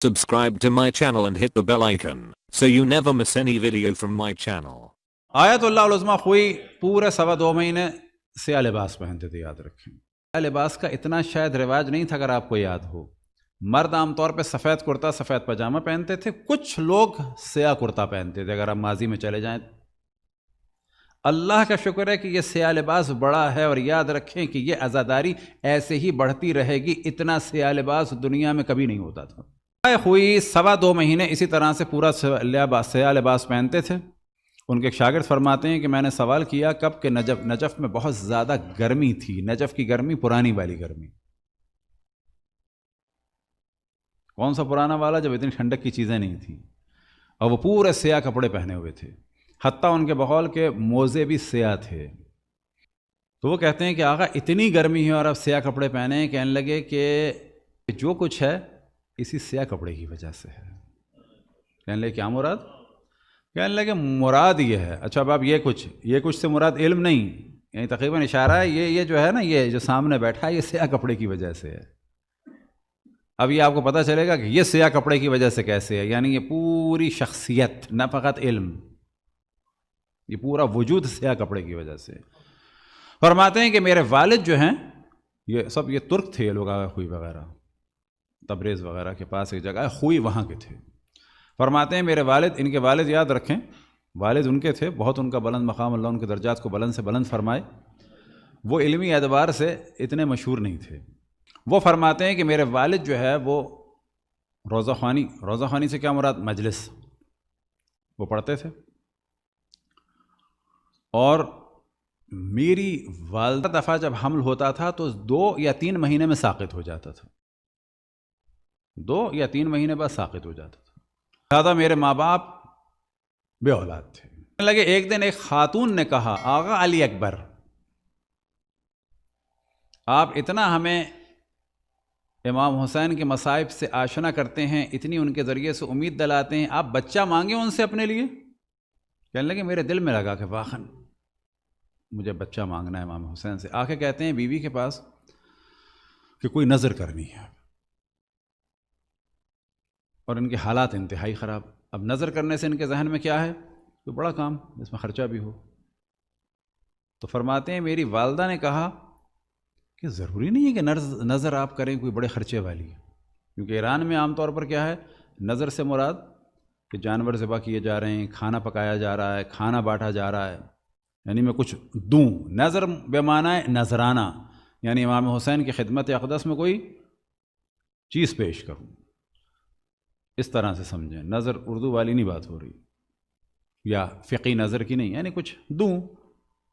Subscribe to my channel and hit the bell icon so you never miss any video from my channel. आयतुल्लाह उल उज़्मा Khoei पूरे 2.25 महीने सिया लिबास पहनते थे, याद रखें। सिया लिबास का इतना शायद रिवाज नहीं था, अगर आपको याद हो। मर्द आमतौर पे सफ़ेद कुर्ता सफ़ेद पजामा पहनते थे, कुछ लोग सिया कुर्ता पहनते थे। अगर आप माजी में चले जाएं, अल्लाह का शुक्र है कि ये सिया लिबास बड़ा है, और याद रखें कि ये आज़ादारी ऐसे ही बढ़ती रहेगी। इतना सिया लिबास दुनिया में कभी नहीं होता था। हुई 2.25 महीने इसी तरह से पूरा सिया लिबास पहनते थे। उनके एक शागिर्द फरमाते हैं कि मैंने सवाल किया कब कि नजफ़ में बहुत ज़्यादा गर्मी थी। नजफ़ की गर्मी पुरानी वाली गर्मी। कौन सा पुराना वाला? जब इतनी ठंडक की चीज़ें नहीं थी, और वो पूरे सिया कपड़े पहने हुए थे, हत्ता उनके बकौल के मोज़े भी सिया थे। तो वो कहते हैं कि आगा इतनी गर्मी है और अब सिया कपड़े पहने। कहने लगे कि जो कुछ है इसी सिया कपड़े की वजह से है। कहने लगे क्या मुराद? कहने लगे मुराद ये है। अच्छा, अब आप ये कुछ से मुराद इल्म नहीं, यानी तकरीबन इशारा है, ये जो है ना, ये जो सामने बैठा है, ये सिया कपड़े की वजह से है। अब ये आपको पता चलेगा कि ये सिया कपड़े की वजह से कैसे है। यानी ये पूरी शख्सियत, न फ़कत इल्म, ये पूरा वजूद सिया कपड़े की वजह से। फरमाते हैं कि मेरे वालिद जो हैं, ये तुर्क थे, ये लोग आगा खुई वगैरह, तबरेज़ वगैरह के पास एक जगह है, खुई वहाँ के थे। फरमाते हैं मेरे वालिद, इनके वालिद याद रखें, वालिद उनके थे, बहुत उनका बुलंद मकाम, अल्लाह उनके दर्जात को बुलंद से बुलंद फरमाए। वो इल्मी एतबार से इतने मशहूर नहीं थे। वो फरमाते हैं कि मेरे वालिद जो है वो रोज़ा ख़्वानी से क्या मुराद? मजलिस वो पढ़ते थे। और मेरी वालिदा दफ़ा जब हमल होता था तो 2 या 3 महीने में साक़ित हो जाता था। 2 या 3 महीने बाद साक़ित हो जाता था। ज़्यादा मेरे माँ बाप बे औलाद थे। लगे एक दिन एक खातून ने कहा, आगा अली अकबर, आप इतना हमें इमाम हुसैन के मसाइब से आशना करते हैं, इतनी उनके ज़रिए से उम्मीद दिलाते हैं, आप बच्चा मांगे उनसे अपने लिए। कहने लगे मेरे दिल में लगा कि वाक़न मुझे बच्चा मांगना है इमाम हुसैन से। आके कहते हैं बीवी के पास कि कोई नज़र करनी है, और इनके हालात इंतहाई ख़राब। अब नज़र करने से इनके जहन में क्या है? कोई बड़ा काम जिसमें ख़र्चा भी हो। तो फरमाते हैं मेरी वालदा ने कहा कि ज़रूरी नहीं है कि नज़र आप करें कोई बड़े ख़र्चे वाली, क्योंकि ईरान में आमतौर पर क्या है, नज़र से मुराद कि जानवर ज़िबा किए जा रहे हैं, खाना पकाया जा रहा है, खाना बांटा जा रहा है, यानी मैं कुछ दूँ। नज़र बेमाना है नजराना, यानी इमाम हुसैन की खिदमत अक़दस में कोई चीज़ पेश करूँ, इस तरह से समझें। नज़र उर्दू वाली नहीं बात हो रही, या फ़िक़ी नज़र की नहीं, यानी कुछ दूँ,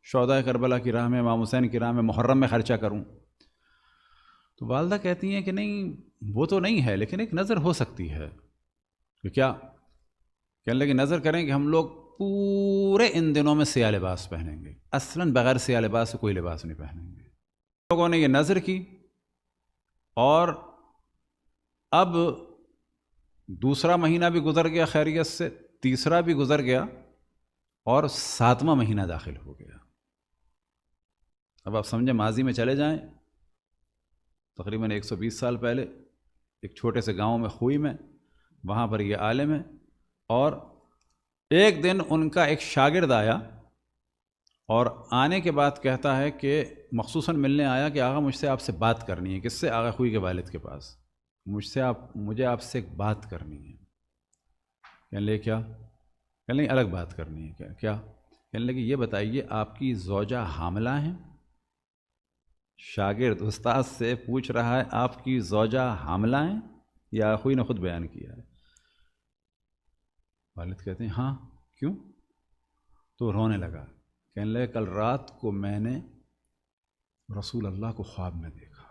शौदा करबला की राह में, इमाम हुसैन की राह में, मुहर्रम में ख़र्चा करूँ। तो वालदा कहती हैं कि नहीं वो तो नहीं है, लेकिन एक नज़र हो सकती है। तो क्या? कहने लगे नज़र करें कि हम लोग पूरे इन दिनों में सिया लिबास पहनेंगे, असलन बग़ैर सिया लिबास से कोई लिबास नहीं पहनेंगे। लोगों ने ये नज़र की, और अब दूसरा महीना भी गुजर गया खैरियत से, तीसरा भी गुजर गया, और 7वां महीना दाखिल हो गया। अब आप समझे, माजी में चले जाएं, तकरीबन 120 साल पहले एक छोटे से गांव में, खुई में, वहाँ पर ये आलिम है। और एक दिन उनका एक शागिर्द आया, और आने के बाद कहता है कि मखसूसन मिलने आया कि आगा मुझसे आपसे बात करनी है। किससे? आगा खुई के वालिद के पास। मुझे आपसे एक बात करनी है। कहने लगे क्या? कहने लगे अलग बात करनी है। क्या? कहने लगे ये बताइए आपकी ज़ौजा हामिला है? शागिर्द उस्ताद से पूछ रहा है आपकी ज़ौजा हामिला है? या खुई ने खुद बयान किया है? वालिद कहते हैं हाँ। क्यों? तो रोने लगा। कहने लगे कल रात को मैंने रसूल अल्लाह को ख्वाब में देखा,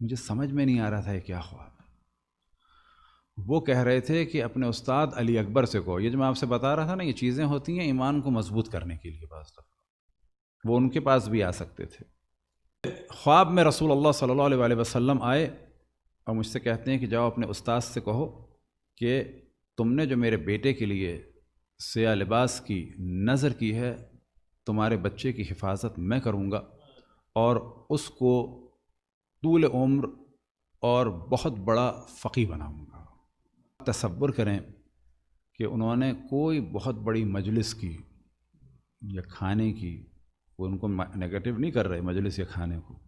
मुझे समझ में नहीं आ रहा था ये क्या ख्वाब है। वो कह रहे थे कि अपने उस्ताद अली अकबर से कहो, ये जो मैं आपसे बता रहा था ना, ये चीज़ें होती हैं ईमान को मजबूत करने के लिए। बात वो उनके पास भी आ सकते थे। ख्वाब में रसूल अल्लाह सल्लल्लाहु अलैहि वसल्लम आए और मुझसे कहते हैं कि जाओ अपने उस्ताद से कहो कि तुमने जो मेरे बेटे के लिए सिया लिबास की नज़र की है, तुम्हारे बच्चे की हिफाजत मैं करूँगा, और उसको तूल उम्र اور بہت بڑا فقیہ بناؤں گا۔ تصور کریں کہ انہوں نے کوئی بہت بڑی مجلس کی یا کھانے کی، وہ ان کو نگیٹو نہیں کر رہے مجلس یا کھانے کو،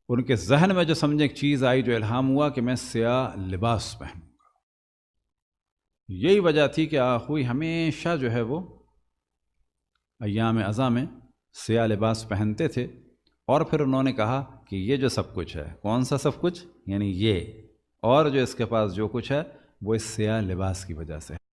ان کے ذہن میں جو سمجھے ایک چیز آئی، جو الہام ہوا کہ میں سیاہ لباس پہنوں گا۔ یہی وجہ تھی کہ آخوئی ہمیشہ جو ہے وہ ایام عزا میں سیاہ لباس پہنتے تھے، اور پھر انہوں نے کہا کہ یہ جو سب کچھ ہے، کون سا سب کچھ؟ یعنی یہ، اور جو اس کے پاس جو کچھ ہے وہ اس سیاہ لباس کی وجہ سے ہے۔